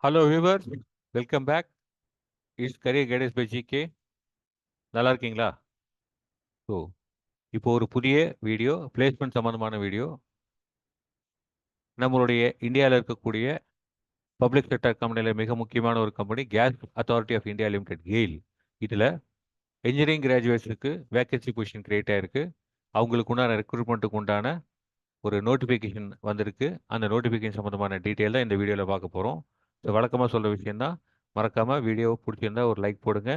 Hello viewers, welcome back. It's career guidance by GK. நல்லா இருக்கீங்களா? So இப்போ ஒரு புதிய வீடியோ, பிளேஸ்மெண்ட் சம்மந்தமான வீடியோ. நம்மளுடைய இந்தியாவில் இருக்கக்கூடிய பப்ளிக் செக்டர் கம்பெனியில் மிக முக்கியமான ஒரு company Gas authority of India Limited, GAIL. இதில் இன்ஜினியரிங் கிராஜுவேட்ஸுக்கு வேகன்சி பொசிஷன் கிரியேட் ஆயிருக்கு. அவங்களுக்கு உண்டான ரெக்ரூட்மெண்ட்டுக்கு உண்டான ஒரு நோட்டிஃபிகேஷன் வந்திருக்கு. அந்த நோட்டிஃபிகேஷன் சம்மந்தமான டீட்டெயில் தான் இந்த வீடியோவில் பார்க்க போகிறோம். ஸோ வழக்கமாக சொல்கிற விஷயம் தான், மறக்காமல் வீடியோ பிடிச்சிருந்தா ஒரு லைக் போடுங்க.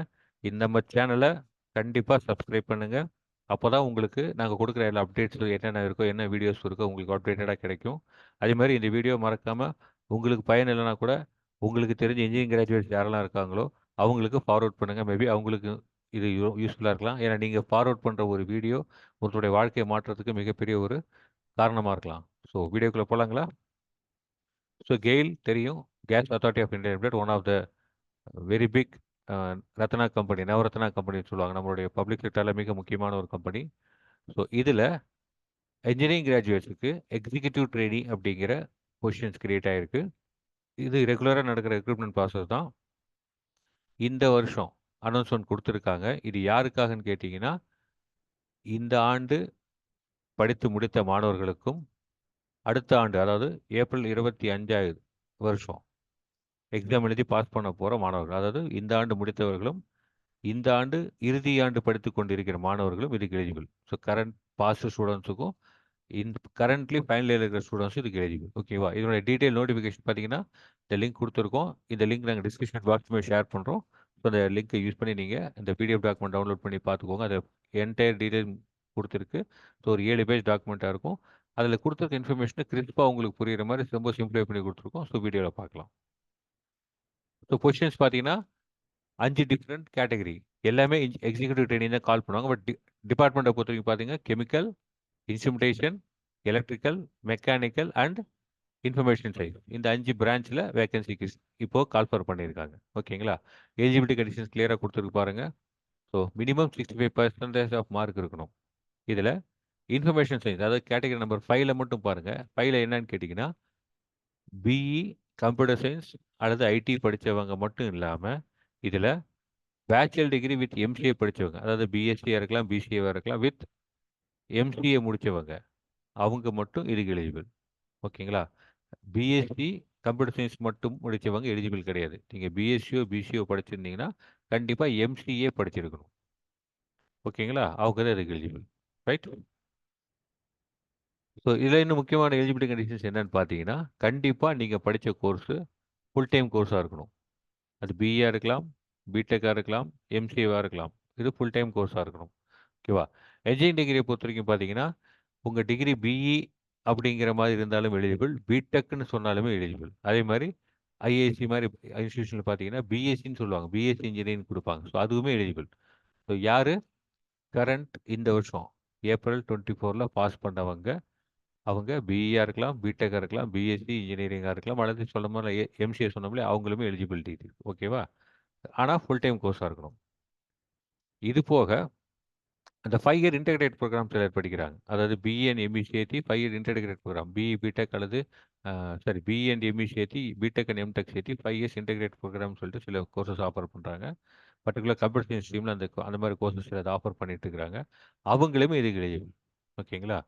இந்த நம்ம சேனலை கண்டிப்பாக சப்ஸ்கிரைப் பண்ணுங்கள். அப்போ தான் உங்களுக்கு நாங்கள் கொடுக்குற எல்லா அப்டேட்ஸ் என்னென்ன இருக்கோ, என்ன வீடியோஸ் இருக்கோ உங்களுக்கு அப்டேட்டடாக கிடைக்கும். அதே மாதிரி இந்த வீடியோ மறக்காமல் உங்களுக்கு பயன் இல்லைனா கூட உங்களுக்கு தெரிஞ்ச இன்ஜினியரிங் கிராஜுவேட்ஸ் யாரெல்லாம் இருக்காங்களோ அவங்களுக்கு ஃபார்வர்ட் பண்ணுங்கள். மேபி அவங்களுக்கு இது யூஸ்ஃபுல்லாக இருக்கலாம். ஏன்னா நீங்கள் ஃபார்வர்ட் பண்ணுற ஒரு வீடியோ உங்களுடைய வாழ்க்கையை மாற்றுறதுக்கு மிகப்பெரிய ஒரு காரணமாக இருக்கலாம். ஸோ வீடியோக்குள்ளே போகலாங்களா? ஸோ கெயில் தெரியும், gas authority of India limited, one of the very big Ratna company, Navratna கம்பெனின்னு சொல்லுவாங்க. நம்மளுடைய பப்ளிக் செக்டரில் மிக முக்கியமான ஒரு கம்பெனி. ஸோ இதில் இன்ஜினியரிங் கிராஜுவேட்ஸுக்கு எக்ஸிக்யூட்டிவ் ட்ரெயினி அப்படிங்கிற பொசிஷன்ஸ் கிரியேட் ஆகிருக்கு. இது ரெகுலராக நடக்கிற ரெக்ரூட்மெண்ட் ப்ராசஸ் தான். இந்த வருஷம் அனௌன்ஸ்மெண்ட் கொடுத்துருக்காங்க. இது யாருக்காகன்னு கேட்டிங்கன்னா, இந்த ஆண்டு படித்து முடித்த மாணவர்களுக்கும், அடுத்த ஆண்டு அதாவது ஏப்ரல் 25 வருஷம் எக்ஸாம் எழுதி பாஸ் பண்ண போகிற மாணவர்கள், அதாவது இந்த ஆண்டு முடித்தவர்களும் இந்த ஆண்டு இறுதி ஆண்டு படித்து கொண்டிருக்கிற மாணவர்களும் இதுக்கு எலிஜிபிள். ஸோ கரண்ட் பாஸ் ஸ்டூடெண்ட்ஸுக்கும் இந்த கரண்ட்லி ஃபைனல் இயர் இருக்கிற ஸ்டூடெண்ட்ஸும் இதுக்கு எலிஜிபிள். ஓகேவா? இதனுடைய டீட்டெயில் நோட்டிஃபிகேஷன் பார்த்தீங்கன்னா இந்த லிங்க் கொடுத்துருக்கோம். இந்த லிங்க் நாங்கள் டிஸ்கிரிப்ஷன் பாக்ஸுமே ஷேர் பண்ணுறோம். ஸோ அந்த லிங்க்கை யூஸ் பண்ணி நீங்கள் இந்த பிடிஎஃப் டாக்குமெண்ட் டவுன்லோட் பண்ணி பார்த்துக்கோங்க. அது என்டையர் டீட்டெயில் கொடுத்துருக்கு. ஸோ ஒரு 7 பேஜ் டாக்குமெண்ட்டாக இருக்கும். அதில் கொடுத்துருக்க இன்ஃபர்மேஷனை கிறிஸ்பாக உங்களுக்கு புரியுற மாதிரி ரொம்ப சிம்பிளை பண்ணி கொடுத்துருக்கோம். ஸோ வீடியோவில் பார்க்கலாம். ஸோ பொசிஷன்ஸ் பார்த்தீங்கன்னா 5 டிஃப்ரெண்ட் கேட்டகரி. எல்லாமே எக்ஸிக்யூட்டிவ் ட்ரெயினிங் தான் கால் பண்ணுவாங்க. பட் டிபார்ட்மெண்ட்டை பொறுத்த வரைக்கும் பார்த்தீங்கன்னா chemical, instrumentation, electrical, mechanical and information science, இந்த 5 பிரான்ச்சில் வேகன்சிக்கு இப்போது கால்ஃபர் பண்ணியிருக்காங்க. ஓகேங்களா? எலிஜிபிலிட்டி கண்டிஷன்ஸ் கிளியராக கொடுத்துருக்கு பாருங்கள். ஸோ மினிமம் 65% ஆஃப் மார்க் இருக்கணும். இதில் இன்ஃபர்மேஷன் சயின்ஸ், அதாவது கேட்டகரி நம்பர் 5ல் மட்டும் பாருங்கள். 5ல் என்னன்னு கேட்டிங்கன்னா, பிஇ, கம்ப்யூட்டர் சயின்ஸ் அல்லது ஐடி படித்தவங்க மட்டும் இல்லாமல் இதில் பேச்சுலர் டிகிரி வித் எம்சிஏ படித்தவங்க, அதாவது பிஎஸ்சியாக இருக்கலாம், பிசிஏவாக இருக்கலாம், வித் எம்சிஏ முடித்தவங்க, அவங்க மட்டும் இதுக்கு எலிஜிபிள். ஓகேங்களா? பிஎஸ்சி கம்ப்யூட்டர் சயின்ஸ் மட்டும் முடித்தவங்க எலிஜிபிள் கிடையாது. நீங்கள் பிஎஸ்சியோ பிசிஓ படிச்சிருந்தீங்கன்னா கண்டிப்பாக எம்சிஏ படிச்சிருக்கணும். ஓகேங்களா? அவங்க தான் இதுக்கு எலிஜிபிள். ரைட்? ஸோ இதில் இன்னும் முக்கியமான எலிஜிபிலிட்டி கண்டிஷன்ஸ் என்னன்னு பார்த்தீங்கன்னா, கண்டிப்பாக நீங்கள் படித்த கோர்ஸு ஃபுல் டைம் கோர்ஸாக இருக்கணும். அது பிஇயாக இருக்கலாம், பிடெக்காக இருக்கலாம், எம்சிஏவாக இருக்கலாம். இது ஃபுல் டைம் கோர்ஸாக இருக்கணும். ஓகேவா? என்ஜினியரிங் டிகிரியை பொறுத்த வரைக்கும் பார்த்தீங்கன்னா, உங்கள் டிகிரி பிஇ அப்படிங்கிற மாதிரி இருந்தாலும் எலிஜிபிள், பிடெக்னு சொன்னாலுமே எலிஜிபிள். அதே மாதிரி ஐஏசி மாதிரி இன்ஸ்டியூஷனில் பார்த்தீங்கன்னா பிஎஸ்சின்னு சொல்லுவாங்க, பிஎஸ்சி இன்ஜினியரிங் கொடுப்பாங்க. ஸோ அதுவுமே எலிஜிபிள். ஸோ யார் கரண்ட் இந்த வருஷம் ஏப்ரல் 24ல் பாஸ் பண்ணவங்க, அவங்க பிஇயாக இருக்கலாம், பிடெக்காக இருக்கலாம், பிஎஸ்சி இன்ஜினியரிங்காக இருக்கலாம், அல்லது சொன்ன மாதிரி எம்சிஏ சொன்னோம்லே அவங்களுமே எலிஜிபிலிட்டி இருக்குது. ஓகேவா? ஆனால் ஃபுல் டைம் கோர்ஸாக இருக்கணும். இது போக அந்த 5 இயர் இன்டெகிரேட் ப்ரோக்ராம் சிலர் படிக்கிறாங்க. அதாவது பிஇ அண்ட் எம்இ சேர்த்து 5 year integrate programme, BE BTech அல்லது பிஇ அண்ட் எம்இ சேர்த்து பிடெக் அண்ட் எம்டெக் சேர்த்து 5 இயர்ஸ் இன்டெகிரேட் ப்ரோக்ராம்னு சொல்லிட்டு சில கோர்சஸ் ஆஃபர் பண்ணுறாங்க. பர்டிகுலர் கம்ப்யூட்டர் சயின்ஸ் ஸ்ட்ரீமில் அந்த மாதிரி கோர்சஸ் சில ஆஃபர் பண்ணிட்டு இருக்கிறாங்க. அவங்களுமே இதுக்கு எலிஜிபிள். ஓகேங்களா?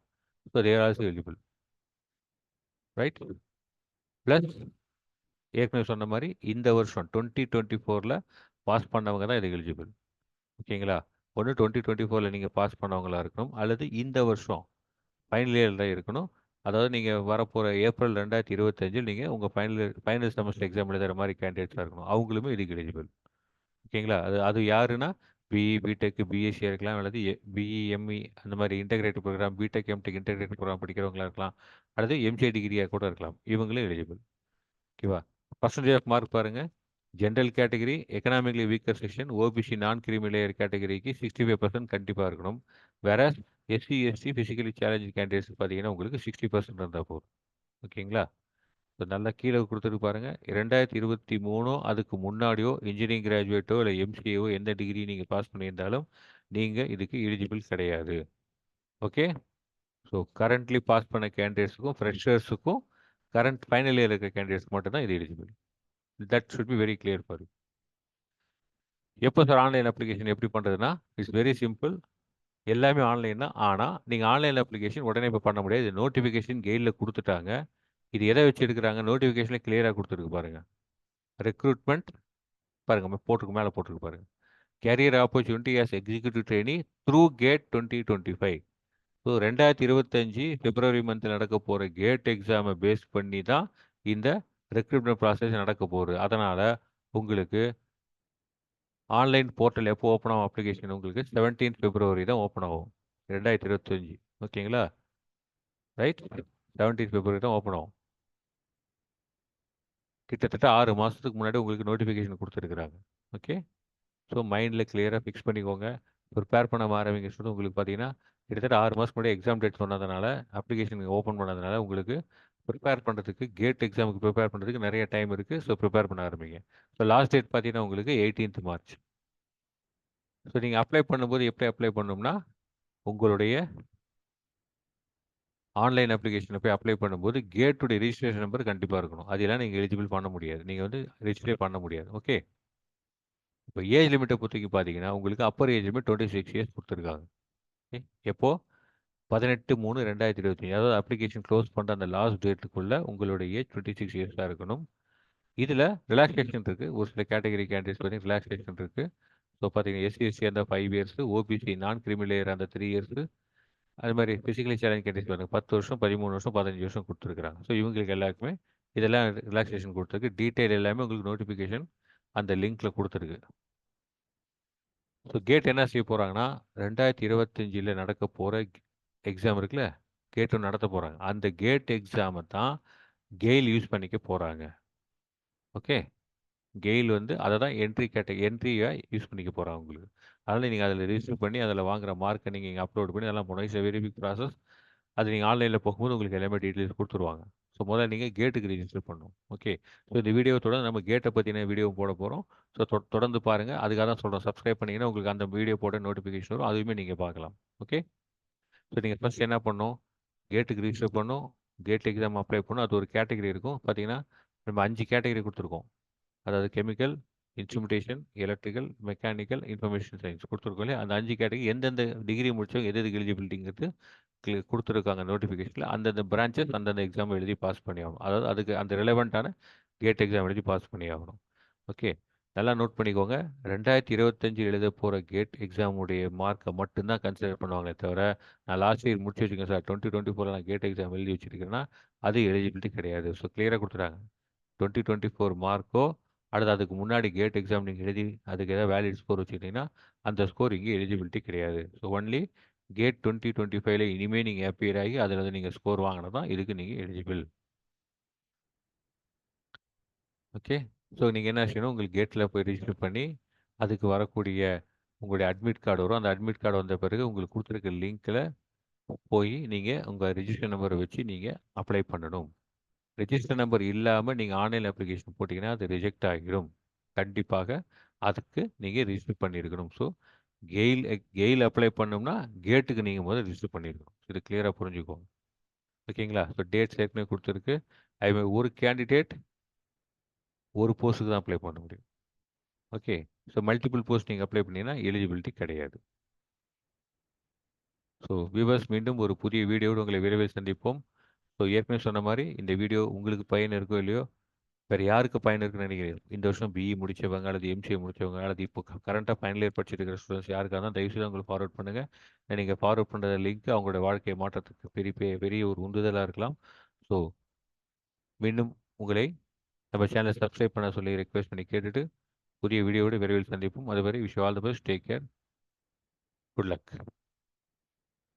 ஸோ தேர் ஆல்சோ எலிஜிபிள். ரைட்? ப்ளஸ் ஏற்கனவே சொன்ன மாதிரி இந்த வருஷம் 2024ல் பாஸ் பண்ணவங்க தான் இதுக்கு எலிஜிபிள். ஓகேங்களா? ஒன்று 2024ல் நீங்கள் பாஸ் பண்ணவங்களா இருக்கணும், அல்லது இந்த வருஷம் ஃபைனல் இயரில் இருக்கணும். அதாவது நீங்கள் வரப்போகிற ஏப்ரல் 2025 நீங்கள் உங்கள் ஃபைனல் செமஸ்டர் எக்ஸாம் எழுதுகிற மாதிரி கேண்டிடேட்ஸாக இருக்கணும். அவங்களுமே இதுக்கு எலிஜிபிள். ஓகேங்களா? அது அது யாருன்னா பிஇ பிடெக் பிஎஸ்சியாக இருக்கலாம், அல்லது பிஇ எம்இ அந்த மாதிரி integrated programme, BTech MTech integrated programme படிக்கிறவங்களா இருக்கலாம், அல்லது எம்சிஏ டிகிரியாக கூட இருக்கலாம். இவங்களும் எலிஜிபிள். ஓகேவா? பர்சன்டேஜ் ஆஃப் மார்க் பாருங்கள். General category, economically weaker section, OBC non creamy layer கேட்டகரிக்கு 65% கண்டிப்பாக இருக்கணும். வேற SC ST physically challenging candidates பார்த்தீங்கன்னா உங்களுக்கு 60% இருந்தால் போதும். ஓகேங்களா? இப்போ நல்லா கீழே கொடுத்துட்டு பாருங்க. 2023 அதுக்கு முன்னாடியோ இன்ஜினியரிங் கிராஜுவேட்டோ இல்லை எம்சிஏவோ எந்த டிகிரி நீங்கள் பாஸ் பண்ணியிருந்தாலும் நீங்கள் இதுக்கு எலிஜிபிள் கிடையாது. ஓகே? ஸோ கரண்ட்லி பாஸ் பண்ண கேண்டிடேட்ஸுக்கும் ஃப்ரெஷர்ஸுக்கும் கரண்ட் ஃபைனல் இயர் இருக்கிற கேண்டிடேட்ஸ்க்கு மட்டும்தான் இது eligible. That should be very clear for you. எப்போ சார் ஆன்லைன் அப்ளிகேஷன் எப்படி பண்ணுறதுன்னா, இட்ஸ் வெரி சிம்பிள். எல்லாமே ஆன்லைன் தான். ஆனால் நீங்கள் ஆன்லைன் அப்ளிகேஷன் உடனே இப்போ பண்ண முடியாது. நோட்டிஃபிகேஷன் கெயிலில் கொடுத்துட்டாங்க. இது எதை வச்சு எடுக்கிறாங்க? நோட்டிஃபிகேஷனில் கிளியராக கொடுத்துருக்கு பாருங்க. ரெக்ரூட்மெண்ட் பாருங்க, போட்டிருக்கு, மேலே போட்டிருக்கு பாருங்க. Career opportunity as executive trainee through GATE 2025. So 2025 February மந்த்தில் நடக்க போகிற கேட் எக்ஸாமை பேஸ் பண்ணி தான் இந்த ரெக்ரூட்மெண்ட் ப்ராசஸ் நடக்க போகுது. அதனால் உங்களுக்கு ஆன்லைன் போர்ட்டல் எப்போ ஓப்பன் ஆகும்? அப்ளிகேஷன் உங்களுக்கு 17 பிப்ரவரி தான் ஓப்பன் ஆகும் 2025. ஓகேங்களா? ரைட், 17 பிப்ரவரி தான் ஓப்பன் ஆகும். கிட்டத்தட்ட 6 மாதத்துக்கு முன்னாடி உங்களுக்கு நோட்டிஃபிகேஷன் கொடுத்துருக்குறாங்க. ஓகே, ஸோ மைண்டில் கிளியராக ஃபிக்ஸ் பண்ணிக்கோங்க. ப்ரிப்பேர் பண்ண ஆரம்பிங்க. சொல்லி உங்களுக்கு பார்த்தீங்கன்னா கிட்டத்தட்ட 6 மாதத்துக்கு முன்னாடி எக்ஸாம் டேட் சொன்னதுனால, அப்ளிகேஷன் ஓப்பன் பண்ணதுனால உங்களுக்கு ப்ரிப்பேர் பண்ணுறதுக்கு, கேட் எக்ஸாமுக்கு ப்ரிப்பேர் பண்ணுறதுக்கு நிறைய டைம் இருக்குது. ஸோ ப்ரிப்பேர் பண்ண ஆரம்பிங்க. ஸோ லாஸ்ட் டேட் பார்த்தீங்கன்னா உங்களுக்கு 18th மார்ச். ஸோ நீங்கள் அப்ளை பண்ணும்போது எப்படி அப்ளை பண்ணணும்னா, உங்களுடைய ஆன்லைன் அப்ளிகேஷனில் போய் அப்ளை பண்ணும்போது கேட்டுடைய ரிஜிஸ்ட்ரேஷன் நம்பர் கண்டிப்பாக இருக்கணும். அதெல்லாம் நீங்கள் எலிஜிபிள் பண்ண முடியாது. நீங்கள் வந்து ரிஜிஸ்டரே பண்ண முடியாது. ஓகே, இப்போ ஏஜ் லிமிட்டை பொறுத்தவரைக்கும் பார்த்தீங்கன்னா உங்களுக்கு அப்பர் ஏஜ் லிமிட் 26 இயர்ஸ் கொடுத்துருக்காங்க. ஓகே, எப்போ 18/3/2025, அதாவது அப்ளிகேஷன் க்ளோஸ் பண்ணுற அந்த லாஸ்ட் டேட்டுக்குள்ளே உங்களுடைய ஏஜ் 26 இயர்ஸாக இருக்கணும். இதில் ரிலாக்ஸேஷன் இருக்குது. ஒரு சில கேட்டகரி கேண்டிடேட்ஸ் பார்த்தீங்கன்னா ரிலாக்ஸேஷன் இருக்குது. ஸோ பார்த்தீங்கன்னா எஸ்சி அந்த 5 இயர்ஸு, ஓபிசி நான் கிரிமிலேயர் அந்த 3 இயர்ஸு, அது மாதிரி ஃபிசிக்கலி சேலஞ்ச் கேண்டிடேட்ஸ் பாருங்க 10 வருஷம், 13 வருஷம், 15 வருஷம் கொடுத்துருக்காங்க. ஸோ இவங்களுக்கு எல்லாருக்குமே இதெல்லாம் ரிலாக்ஸேஷன் கொடுத்துருக்கு. டீட்டெயில் எல்லாமே உங்களுக்கு நோட்டிஃபிகேஷன் அந்த லிங்க்ல கொடுத்துருக்கு. ஸோ கேட் என்ன செய்ய போகிறாங்கன்னா, 2025 நடக்க போகிற எக்ஸாம் இருக்குல்ல, கேட் ஒன்று நடத்த போகிறாங்க. அந்த கேட் எக்ஸாமை தான் கெயில் யூஸ் பண்ணிக்க போகிறாங்க. ஓகே, கெயில் வந்து அதை தான் என்ட்ரியை யூஸ் பண்ணிக்க போகிறாங்க உங்களுக்கு. அதனால் நீங்கள் அதில் ரிஜிஸ்டர் பண்ணி அதில் வாங்குற மார்க்கை நீங்கள் இங்கே அப்லோட் பண்ணி அதெல்லாம் போனோம். It's very big process. அது நீங்கள் ஆன்லைனில் போகும்போது உங்களுக்கு எல்லாமே டீட்டெயில்ஸ் கொடுத்துருவாங்க. ஸோ முதல்ல நீங்கள் கேட்டுக்கு ரிஜிஸ்டர் பண்ணணும். ஓகே, ஸோ இந்த வீடியோ தொடர்ந்து நம்ம கேட்டை பற்றின வீடியோ போட போகிறோம். ஸோ தொடர்ந்து பாருங்கள். அதுக்காக தான் சொல்கிறோம், சப்ஸ்கிரைப் பண்ணிங்கன்னா உங்களுக்கு அந்த வீடியோ போட நோட்டிஃபிகேஷன் வரும். அதுவுமே நீங்கள் பார்க்கலாம். ஓகே, ஸோ நீங்கள் ஃபஸ்ட் என்ன பண்ணணும்? கேட்டுக்கு ரிஜிஸ்டர் பண்ணணும். கேட் எக்ஸாம் அப்ளை பண்ணணும். அது ஒரு கேட்டகரி இருக்கும். பார்த்தீங்கன்னா நம்ம 5 கேட்டகரி கொடுத்துருக்கோம். அதாவது chemical, instrumentation, electrical, mechanical, information science கொடுத்துருக்கோம் இல்லையா? அந்த 5 கேட்டகரி எந்தெந்த டிகிரி முடிச்சவங்க எது எலிஜிபிலிட்டிங்கிறது கொடுத்துருக்காங்க நோட்டிஃபிகேஷனில். அந்தந்த பிரான்ச்சஸ் அந்தந்த எக்ஸாம் எழுதி பாஸ் பண்ணி ஆகணும். அதாவது அதுக்கு அந்த ரிலவெண்ட்டான கேட் எக்ஸாம் எழுதி பாஸ் பண்ணி ஆகணும். ஓகே, நல்லா நோட் பண்ணிக்கோங்க. 2025 எழுத போகிற கேட் எக்ஸாமுடைய மார்க்கை மட்டும்தான் கன்சிடர் பண்ணுவாங்களே தவிர, நான் லாஸ்ட் இயர் முடிச்சு வச்சுக்கேன் சார், 2024 நான் கேட் எக்ஸாம் எழுதி வச்சிருக்கேன்னா அது எலிஜிபிலிட்டி கிடையாது. ஸோ கிளியராக கொடுத்துட்டாங்க. 2024 மார்க்கோ அடுத்து அதுக்கு முன்னாடி கேட் எக்ஸாம் நீங்கள் எழுதி அதுக்கு ஏதாவது வேலிட் ஸ்கோர் வச்சுக்கிட்டீங்கன்னா அந்த ஸ்கோர் இங்கே எலிஜிபிலிட்டி கிடையாது. ஸோ ஒன்லி கேட் 2025 இனிமேல் நீங்கள் அப்பியர் ஆகி அதில் வந்து நீங்கள் ஸ்கோர் வாங்கினா தான் இதுக்கு நீங்கள் எலிஜிபிள். ஓகே, ஸோ நீங்கள் என்ன செய்யணும்? உங்களுக்கு கேட்டில் போய் ரிஜிஸ்டர் பண்ணி அதுக்கு வரக்கூடிய உங்களுடைய அட்மிட் கார்டு வரும். அந்த அட்மிட் கார்டு வந்த பிறகு உங்களுக்கு கொடுத்துருக்க லிங்க்கில் போய் நீங்கள் உங்கள் ரிஜிஸ்டர் நம்பரை வச்சு நீங்கள் அப்ளை பண்ணணும். ரெஜிஸ்டர் நம்பர் இல்லாமல் நீங்கள் ஆன்லைன் அப்ளிகேஷன் போட்டிங்கன்னா அது ரிஜெக்ட் ஆகிடும். கண்டிப்பாக அதுக்கு நீங்கள் ரிஜிஸ்டர் பண்ணியிருக்கணும். ஸோ கெயில் அப்ளை பண்ணோம்னா கேட்டுக்கு நீங்கள் முதல்ல ரிஜிஸ்டர் பண்ணியிருக்கணும். இது கிளியராக புரிஞ்சுக்கோங்க. ஓகேங்களா? ஸோ டேட்ஸ் ஏற்கனவே கொடுத்துருக்கு. அதுமாதிரி ஒரு கேண்டிடேட் ஒரு போஸ்ட்டுக்கு தான் அப்ளை பண்ண முடியும். ஓகே, ஸோ மல்டிபிள் போஸ்ட் நீங்கள் அப்ளை பண்ணீங்கன்னா எலிஜிபிலிட்டி கிடையாது. ஸோ வியூவர்ஸ், மீண்டும் ஒரு புதிய வீடியோடு உங்களை விரைவில் சந்திப்போம். ஸோ ஏற்கனவே சொன்ன மாதிரி இந்த வீடியோ உங்களுக்கு பயன் இருக்கோ இல்லையோ, வேறு யாருக்கு பயன் இருக்குன்னு நினைக்கிறீங்க? இந்த வருஷம் பிஇ முடிச்சவங்க அல்லது எம்சிஏ முடிச்சவங்க அல்லது இப்போ கரண்ட்டாக ஃபைனல் இயர் படிச்சுட்டு இருக்கிற ஸ்டூடெண்ட்ஸ் யாருக்காக தான் தயவுசெய்து அவங்களுக்கு ஃபார்வர்ட் பண்ணுங்கள். நீங்கள் ஃபார்வர்ட் பண்ணுற லிங்க் அவங்களோட வாழ்க்கையை மாற்றத்துக்கு பெரிய ஒரு உந்துதலாக இருக்கலாம். ஸோ மீண்டும் உங்களை நம்ம சேனலை சப்ஸ்கிரைப் பண்ண சொல்லி ரெக்வெஸ்ட் பண்ணி கேட்டுட்டு புதிய வீடியோவோடு விரைவில் சந்திப்போம். அதுவரை wish all the best. Take care. Good luck.